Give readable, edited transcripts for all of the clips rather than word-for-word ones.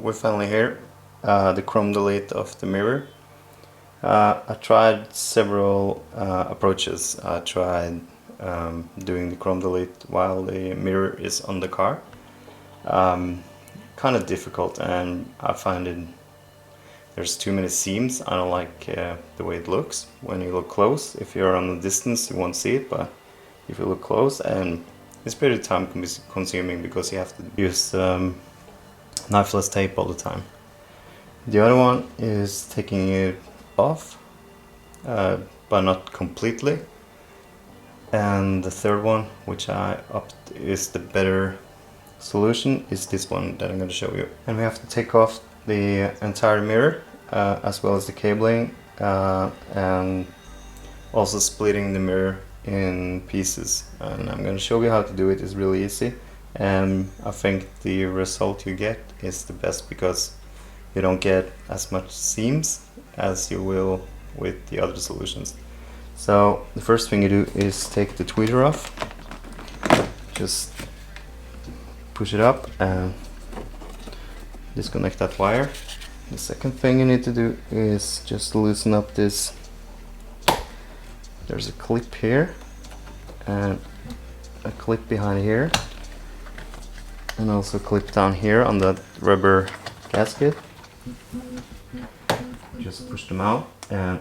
we're finally here, the chrome delete of the mirror. I tried several approaches. I tried doing the chrome delete while the mirror is on the car. Kind of difficult, and I find it there's too many seams. I don't like the way it looks when you look close. If you're on a distance you won't see it, but if you look close, and it's pretty time consuming because you have to use knifeless tape all the time. The other one is taking it off, but not completely. And the third one, which I opted is the better solution, is this one that I'm going to show you. And we have to take off the entire mirror, as well as the cabling, and also splitting the mirror in pieces. And I'm going to show you how to do it. It's really easy, and I think the result you get is the best because you don't get as much seams as you will with the other solutions. So the first thing you do is take the tweeter off. Just push it up and disconnect that wire. The second thing you need to do is just loosen up this. There's a clip here and a clip behind here, and also a clip down here on that rubber gasket. Just push them out, and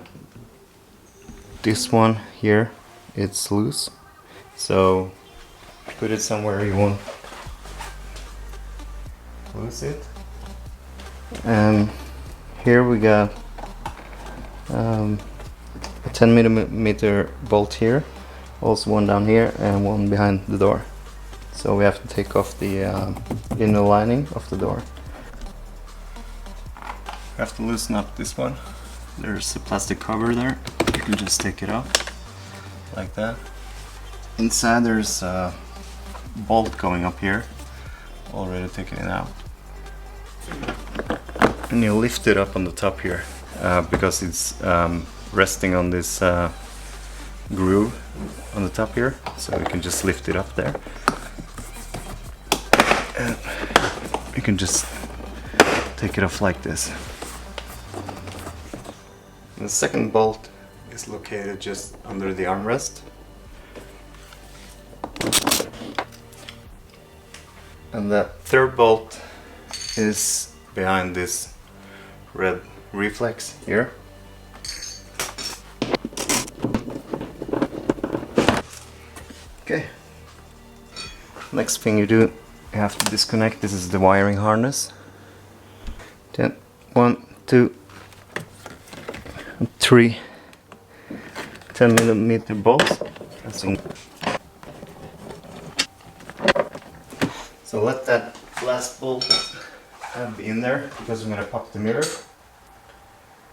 this one here, it's loose, so put it somewhere you won't lose it. And here we got a 10mm bolt here, also one down here and one behind the door. So we have to take off the inner lining of the door. We have to loosen up this one. There's a plastic cover there. You can just take it off like that. Inside there's a bolt going up here. Already taken it out. And you lift it up on the top here because it's resting on this groove on the top here. So you can just lift it up there. And you can just take it off like this. The second bolt is located just under the armrest. And the third bolt is behind this red reflex here. Okay. Next thing you do, you have to disconnect. This is the wiring harness. Then 1, 2, 3 10mm bolts. So let that last bolt be in there because I'm gonna pop the mirror.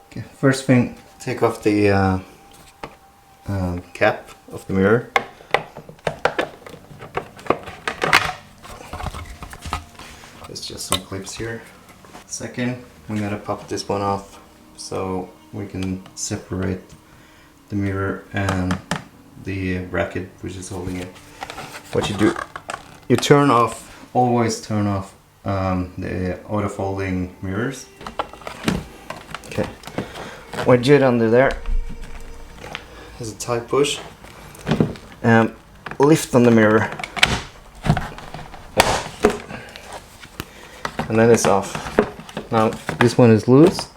Okay, first thing, take off the cap of the mirror. There's just some clips here. Second, we gotta pop this one off so we can separate the mirror and the bracket which is holding it. What you do, you turn off, always turn off the auto folding mirrors. Okay, wedge it under there. There's a tight push and lift on the mirror, and then it's off. Now this one is loose,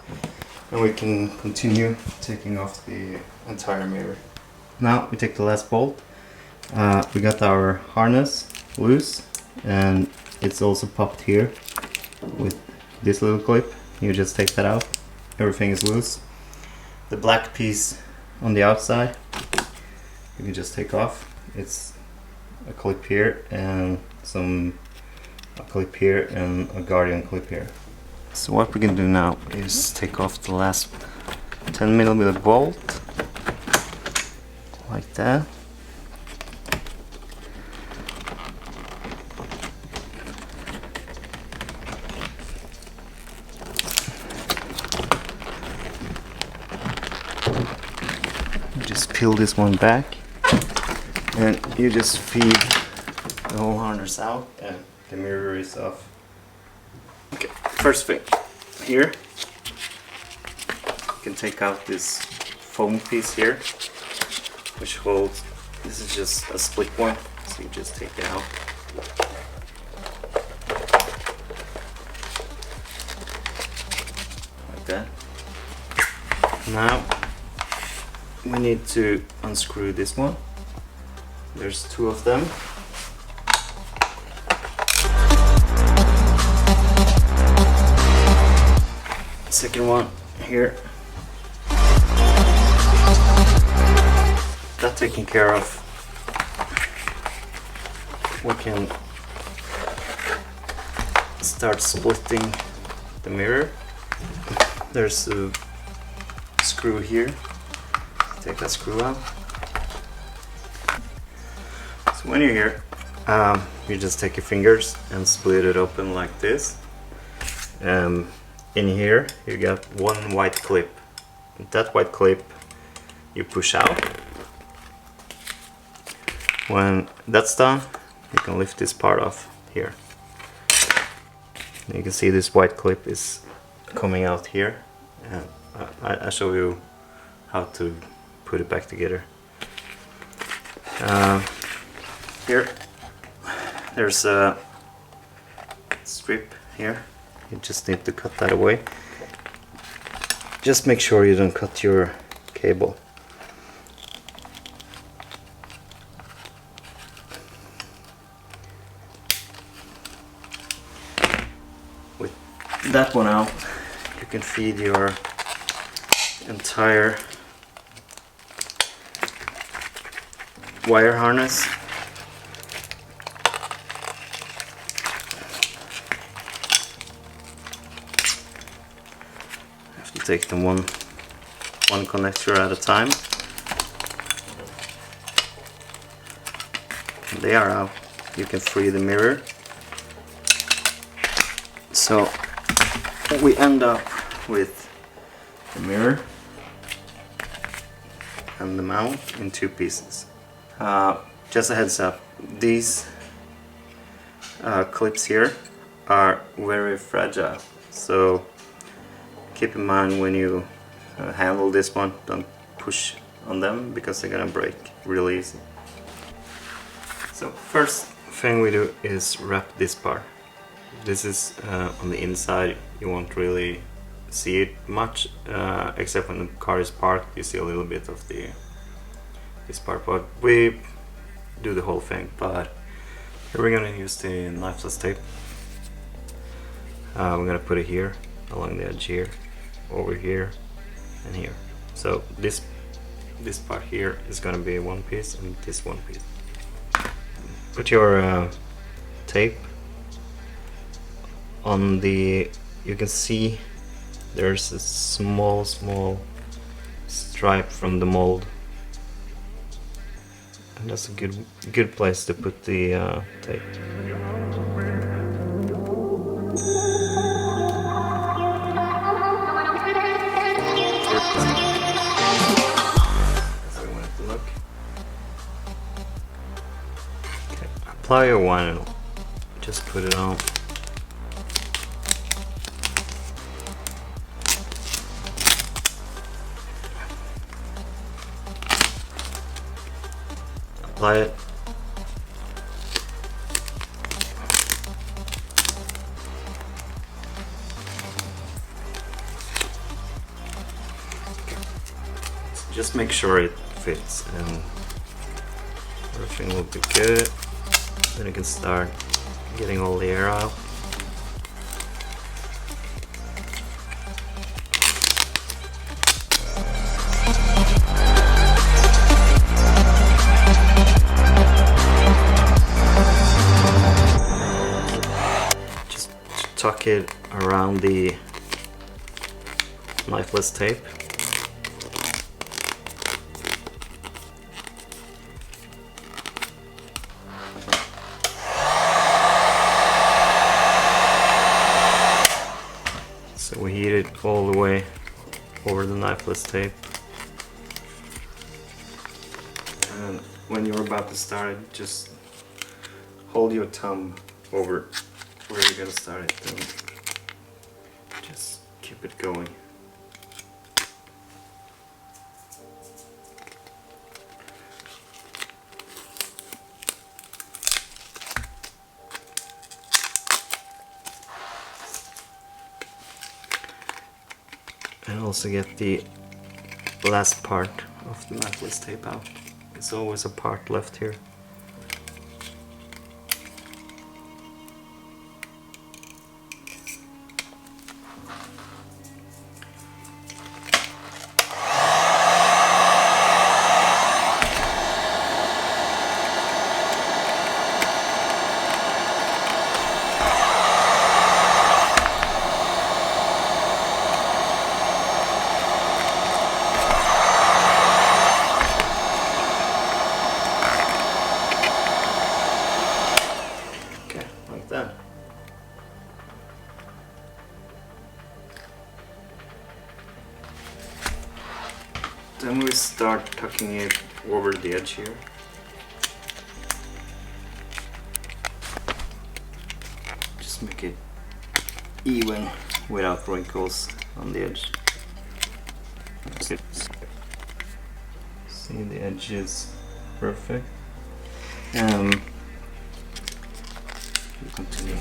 and we can continue taking off the entire mirror. Now we take the last bolt. We got our harness loose, and it's also popped here with this little clip. You just take that out. Everything is loose. The black piece on the outside you can just take off. It's a clip here and a clip here and a guardian clip here. So what we can do now is take off the last 10mm bolt like that. Just peel this one back and you just feed the whole harness out and the mirror is off. Okay. first thing, here you can take out this foam piece here, which holds, this is just a split one, so you just take it out. Like that. Now we need to unscrew this one. There's two of them. Second one here. That taken care of. We can start splitting the mirror. There's a screw here. Take that screw out. So when you're here, you just take your fingers and split it open like this. In here you got one white clip. That white clip you push out. When that's done, you can lift this part off here. You can see this white clip is coming out here, and I'll show you how to put it back together. Here there's a strip here. You just need to cut that away. Just make sure you don't cut your cable. With that one out, you can feed your entire wire harness. Take them one connector at a time. When they are out, you can free the mirror. So we end up with the mirror and the mount in two pieces. Just a heads up, these clips here are very fragile, so keep in mind when you handle this one, don't push on them because they're gonna break real easy. So first thing we do is wrap this part. This is on the inside. You won't really see it much, except when the car is parked you see a little bit of this part, but we do the whole thing. But here we're gonna use the Knifeless tape. We're gonna put it here, along the edge here, over here and here. So this part here is gonna be one piece and this one piece. Put your tape on the, you can see there's a small stripe from the mold, and that's a good place to put the tape. Apply your vinyl, just put it on. Apply it. Just make sure it fits and everything will be good. Then you can start getting all the air out. Just tuck it around the Knifeless tape. So we heat it all the way over the Knifeless tape. And when you're about to start it, just hold your thumb over where you're gonna start it. And keep it going. And also get the last part of the Knifeless tape out. There's always a part left here. Like that. Then we start tucking it over the edge here. Just make it even without wrinkles on the edge. See, the edge is perfect. Continue.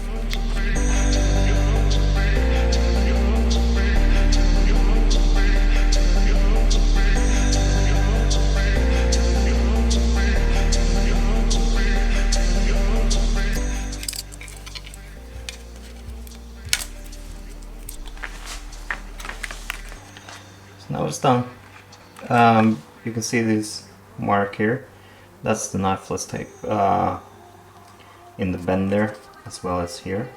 So now it's done. You can see this mark here. That's the Knifeless tape in the bend there, as well as here.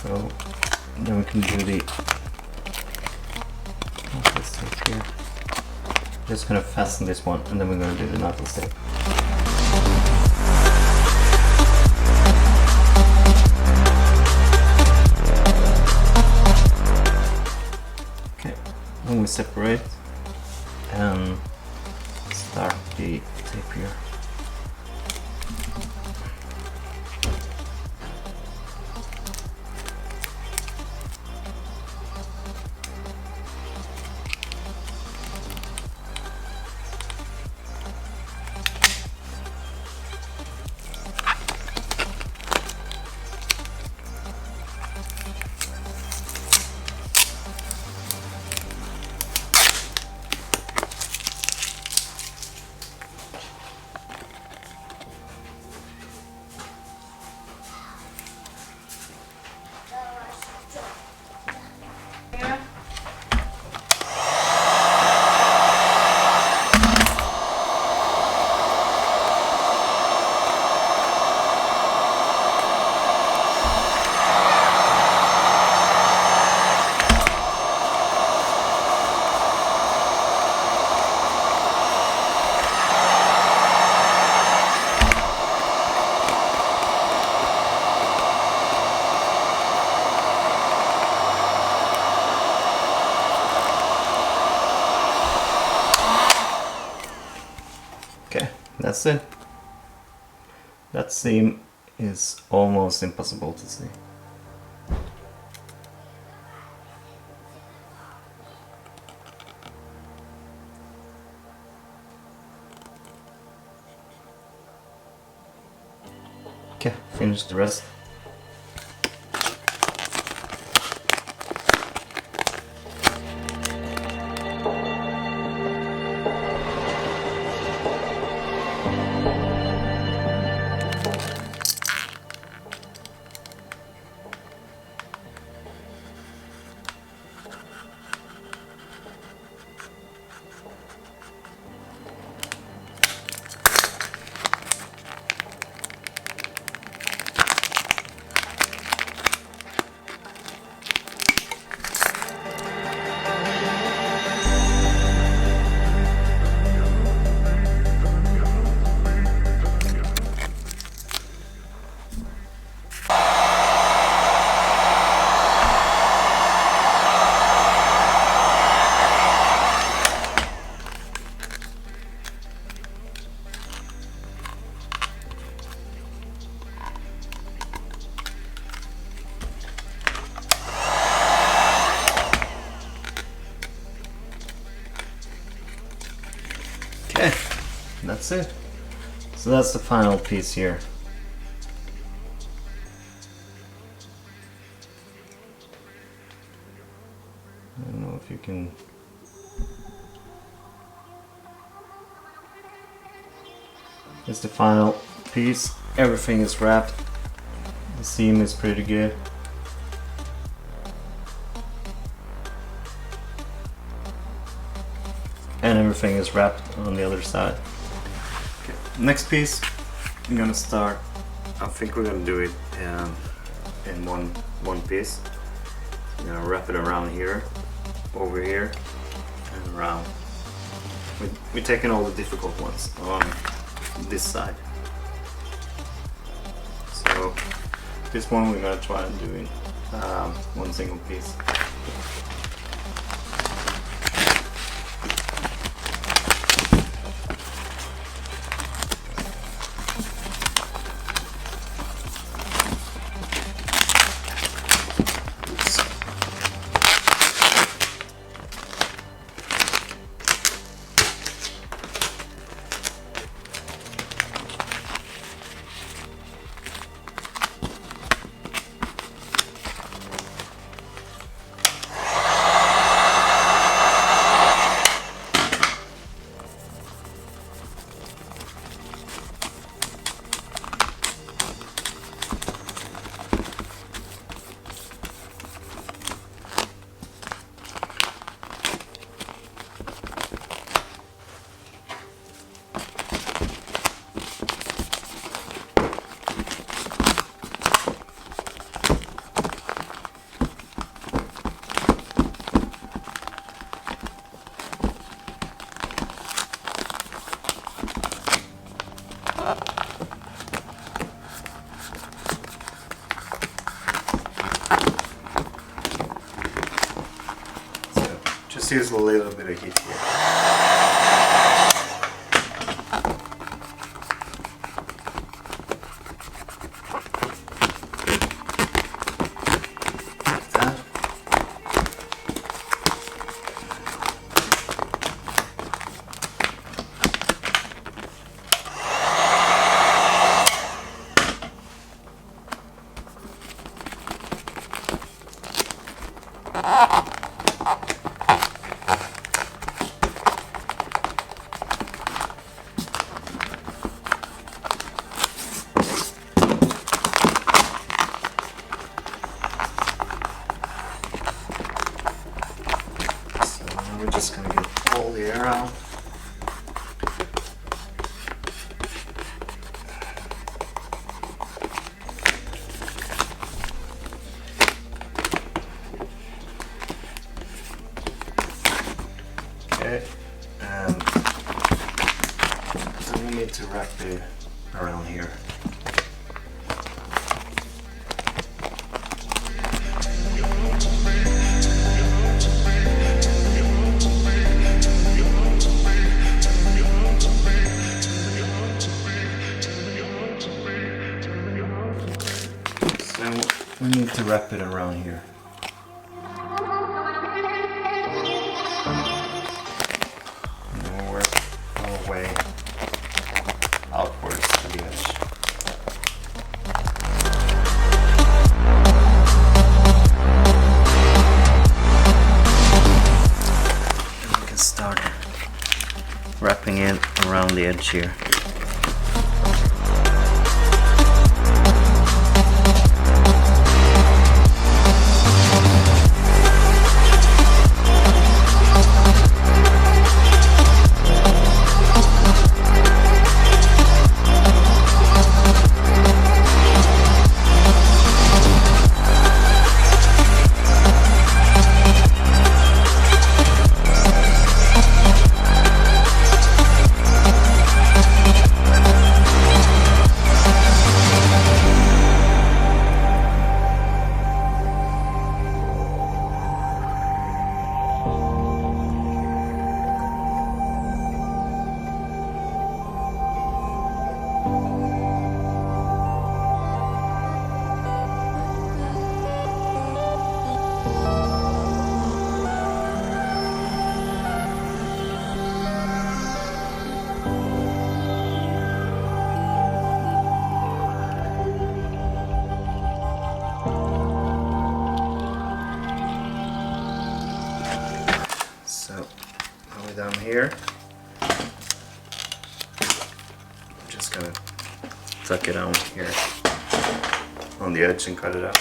So then we can do the Knifeless tape here. Just gonna fasten this one, and then we're gonna do the Knifeless tape. Okay, then we separate and start the tape here. Okay, that's it. That seam is almost impossible to see. Okay, finish the rest. Okay, that's it. So that's the final piece here. I don't know if you can... It's the final piece. Everything is wrapped. The seam is pretty good. And everything is wrapped on the other side. Okay. Next piece, I'm gonna start. I think we're gonna do it in one piece. I'm gonna wrap it around here, over here, and around. We're taking all the difficult ones on this side. So this one we're gonna try and do in one single piece. Just use a little bit of heat here. Like that. We're just going to get all the air out. Okay, and then we need to wrap it around here. We need to wrap it around here. And then we'll work our way outwards to the edge. And we can start wrapping it around the edge here. Now we're down here. I'm just gonna tuck it on here on the edge and cut it out.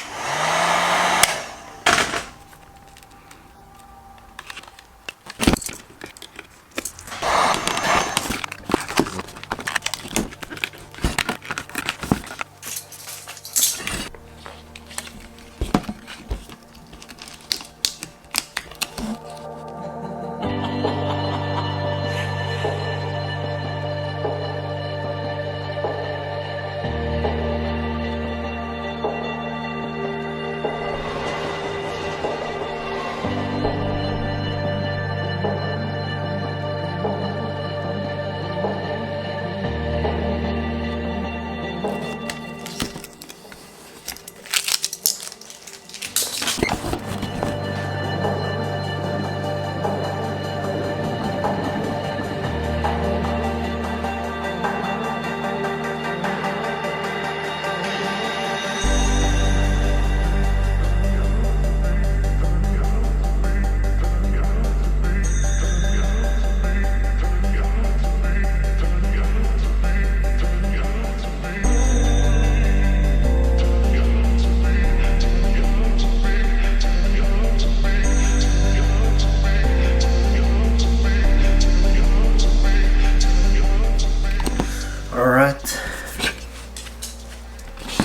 Alright,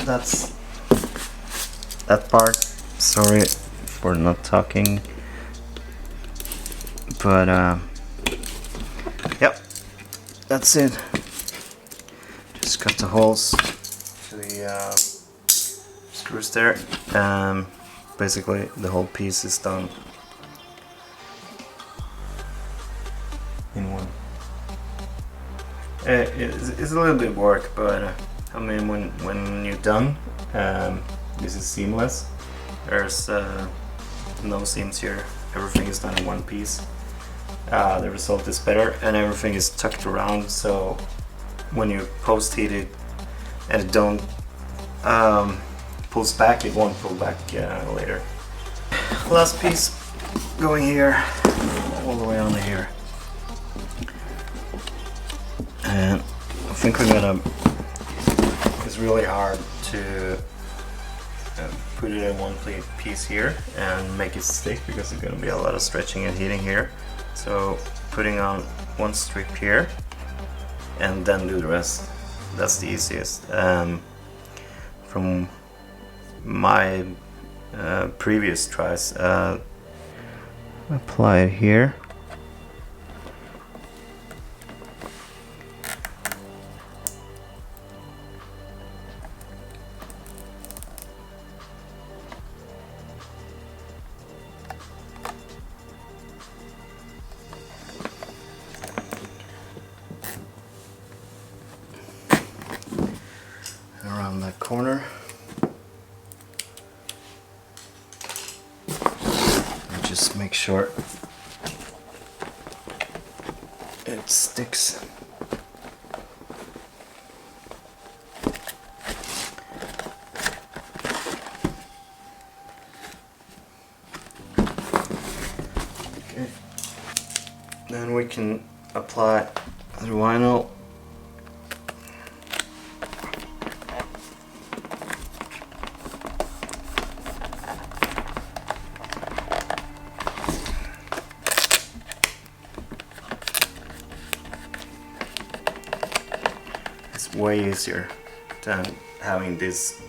that's that part. Sorry for not talking, but yep, that's it. Just cut the holes to the screws there. Basically the whole piece is done in one. It's a little bit of work, but I mean, when you're done, this is seamless. There's no seams here. Everything is done in one piece. The result is better, and everything is tucked around. So when you post heat it and it don't pulls back, it won't pull back later. Last piece going here, all the way under here. And I think we're gonna, it's really hard to put it in one piece here and make it stick, because there's gonna be a lot of stretching and heating here. So putting on one strip here and then do the rest, that's the easiest. From my previous tries, apply it here. Around that corner, and just make sure it sticks. Okay, then we can apply the vinyl. It's way easier than having this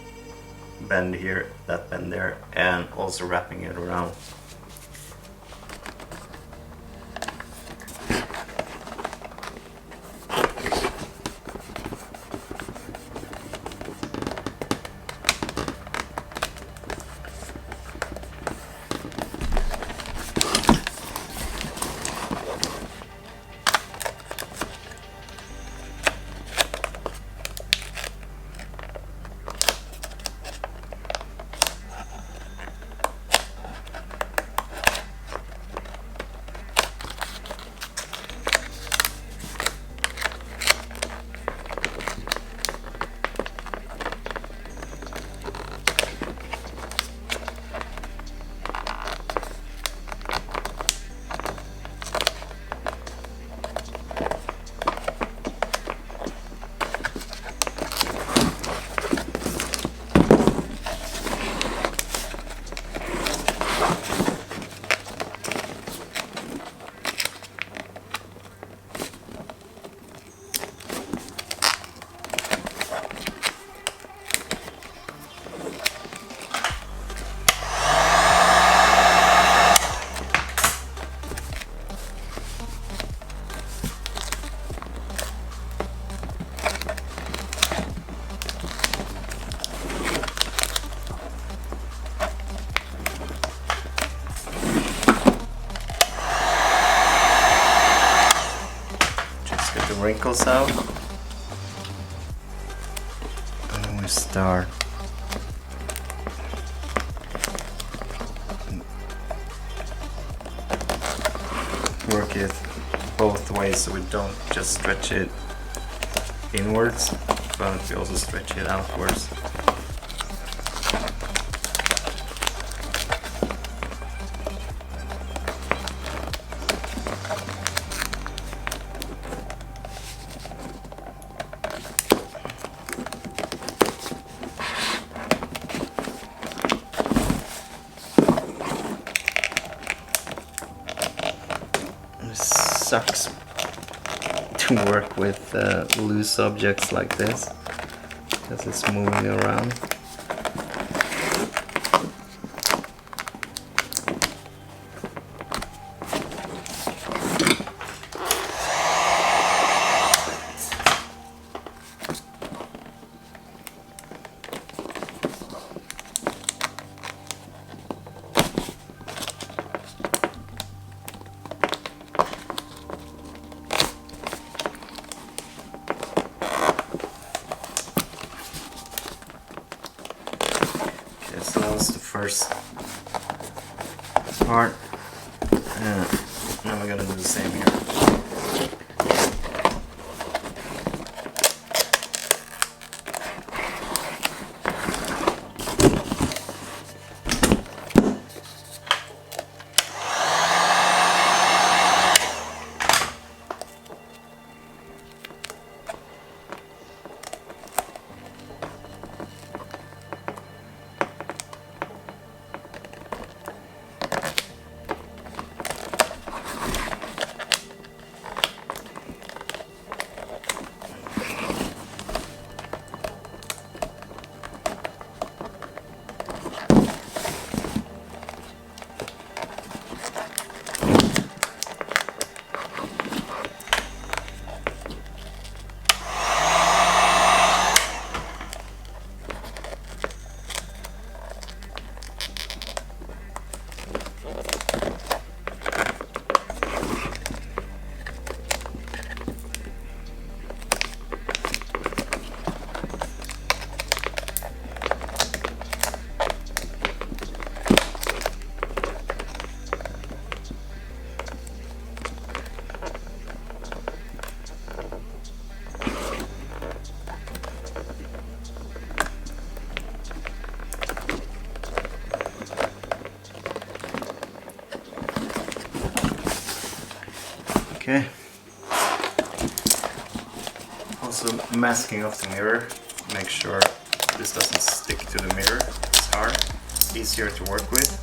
bend here, that bend there, and also wrapping it around. wrinkles out. And then we start work it both ways, so we don't just stretch it inwards, but we also stretch it outwards. Sucks to work with loose objects like this because it's moving around. So that was the first part. Now we're gonna do the same here. Okay. Also masking off the mirror. Make sure this doesn't stick to the mirror. It's hard. It's easier to work with.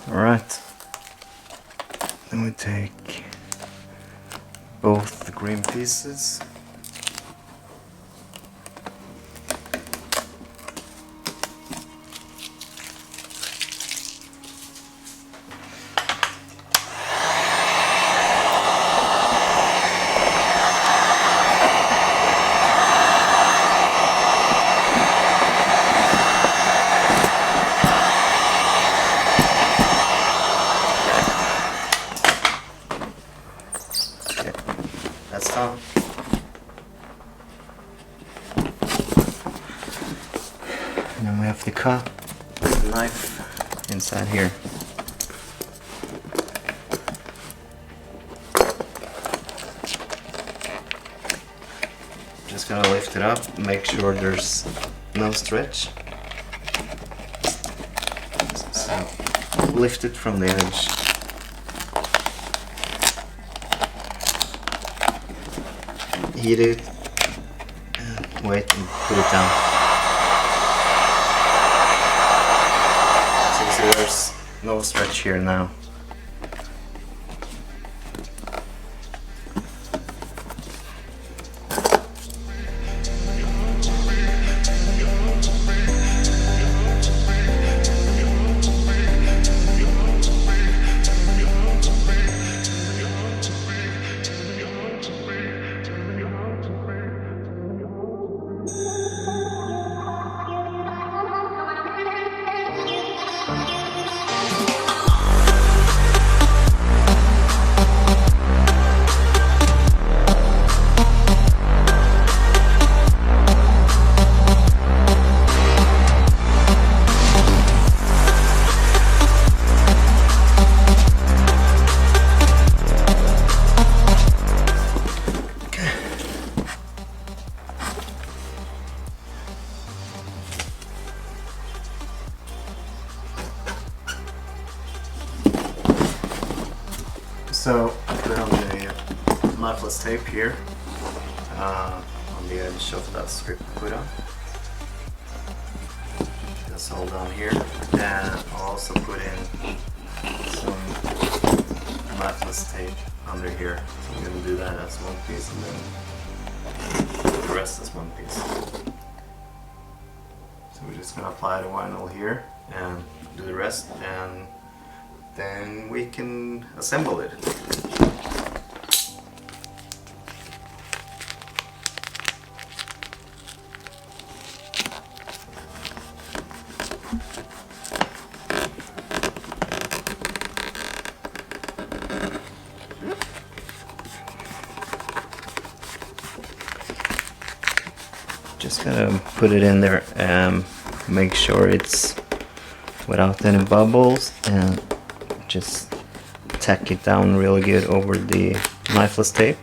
Alright, then we take both the green pieces, cut the knife inside here. Just gonna lift it up, make sure there's no stretch. So lift it from the edge. Heat it, and wait and put it down. So you see there's no stretch here now. So I put on the knifeless tape here on the edge of that strip put on. Just hold down here, and also put in some knifeless tape under here. So I'm going to do that as one piece and then the rest as one piece. So we're just going to apply the vinyl here and do the rest, and then we can assemble it. Just gotta put it in there and make sure it's without any bubbles, and just tack it down really good over the knifeless tape.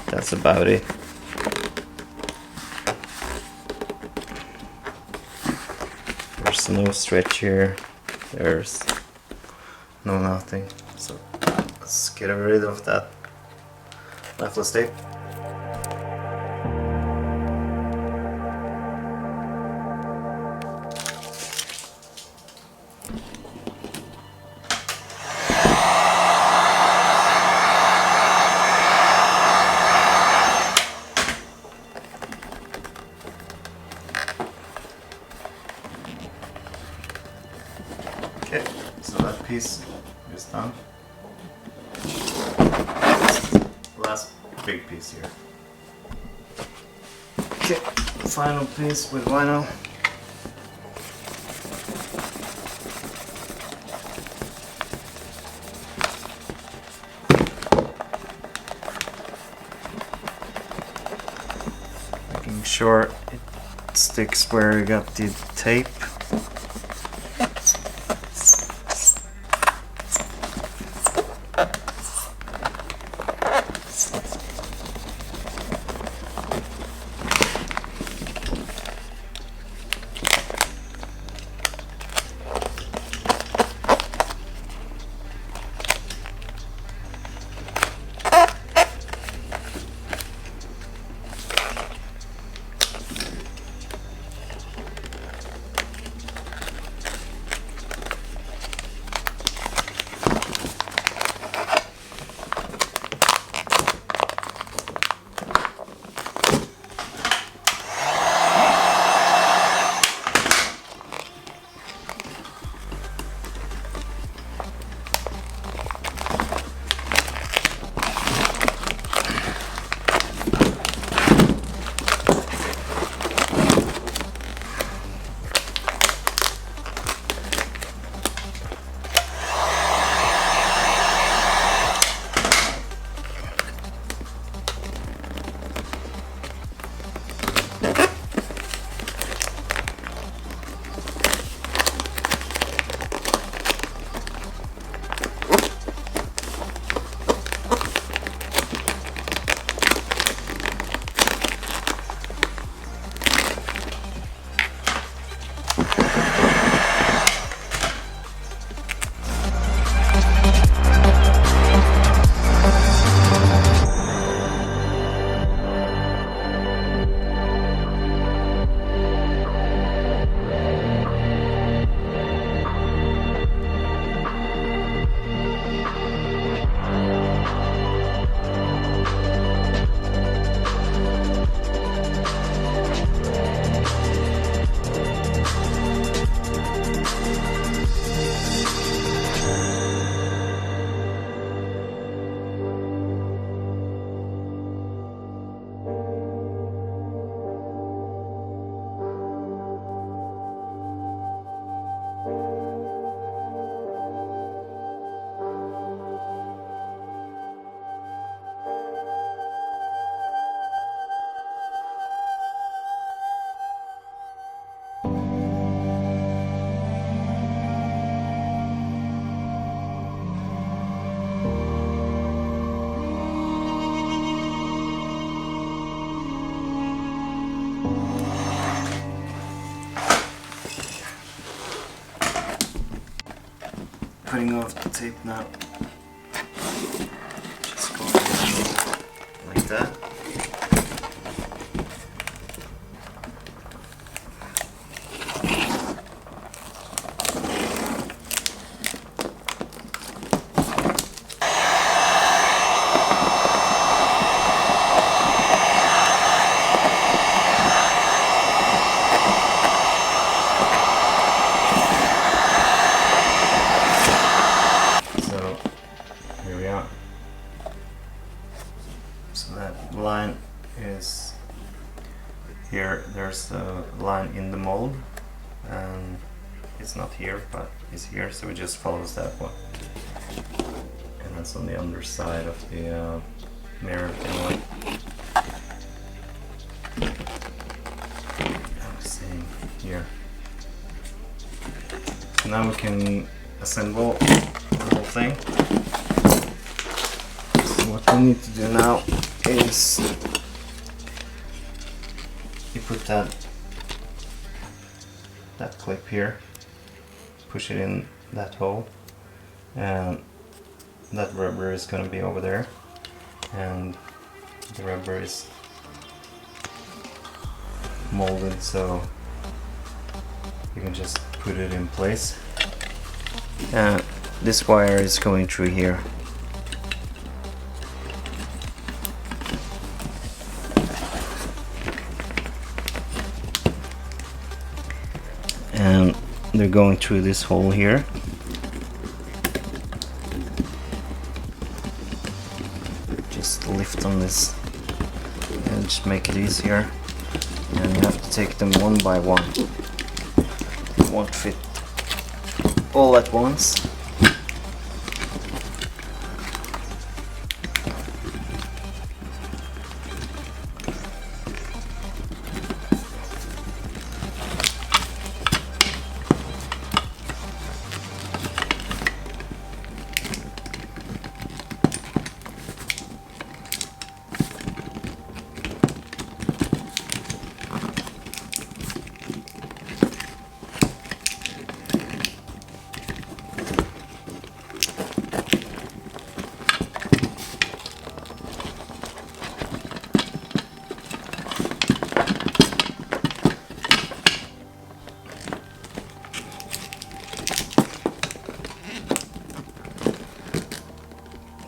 That's about it. There's no stretch here, there's no nothing, so let's get rid of that knifeless tape. Okay, so that piece is done. Last big piece here. Okay, final piece with vinyl. Making sure it sticks where you got the tape. putting off the tape now. Just going like that. Here we are. So that line is here. There's a line in the mold, and it's not here, but it's here. So it just follows that one, and that's on the underside of the mirror anyway. I'm seeing here. So now we can assemble the whole thing. What we need to do now is you put that clip here, push it in that hole, and that rubber is going to be over there, and the rubber is molded so you can just put it in place. And this wire is going through here. And they're going through this hole here. Just lift on this and just make it easier. And you have to take them one by one. It won't fit all at once.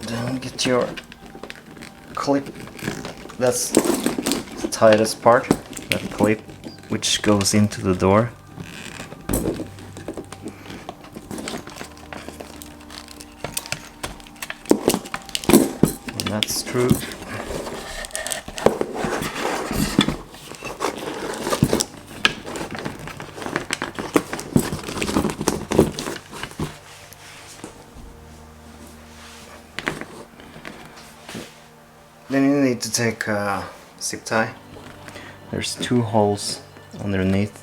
Then get your clip, that's the tightest part, that clip which goes into the door. And that's true. Then you need to take a zip tie. There's 2 holes underneath,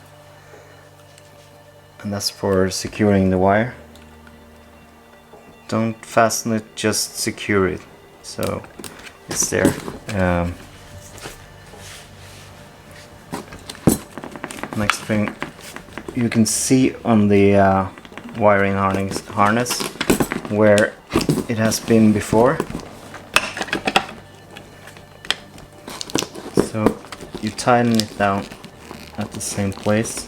and that's for securing the wire. Don't fasten it, just secure it so it's there. Next thing, you can see on the wiring harness where it has been before. So you tighten it down at the same place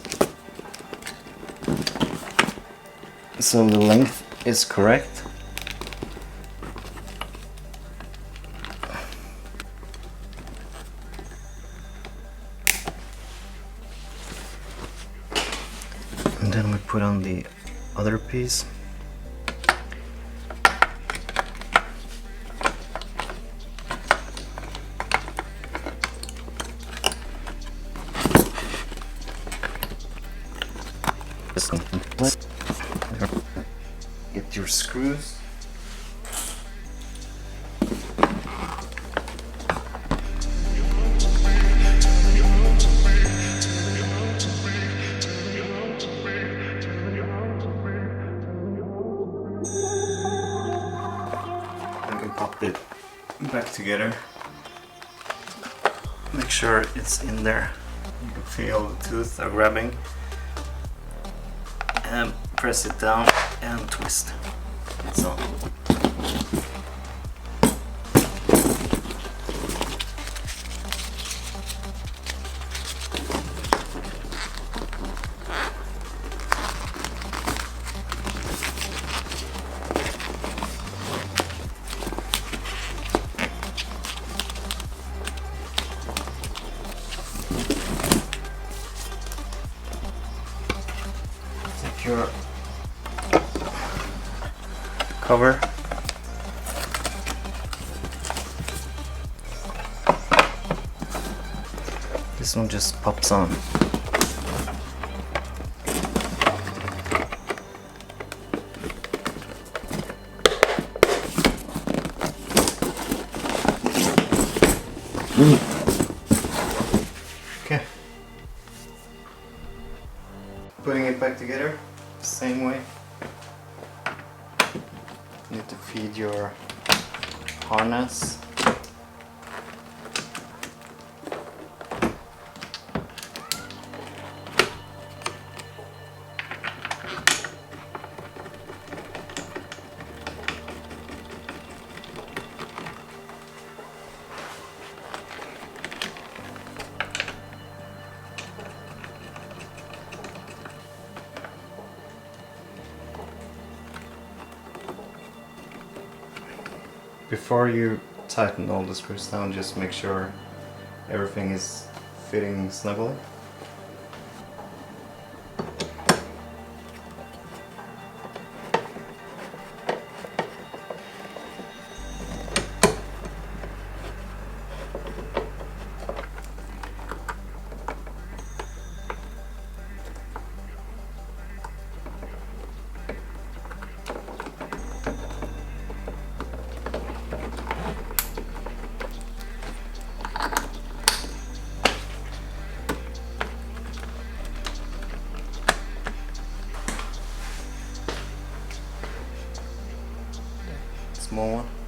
so the length is correct. And then we put on the other piece. Get your screws. I can pop it back together. Make sure it's in there. You can feel the tooth are grabbing. And press it down and twist. It's on. Take your cover. This one just pops on. Okay. Putting it back together, same way. You need to feed your harness. Before you tighten all the screws down, just make sure everything is fitting snugly. Small one.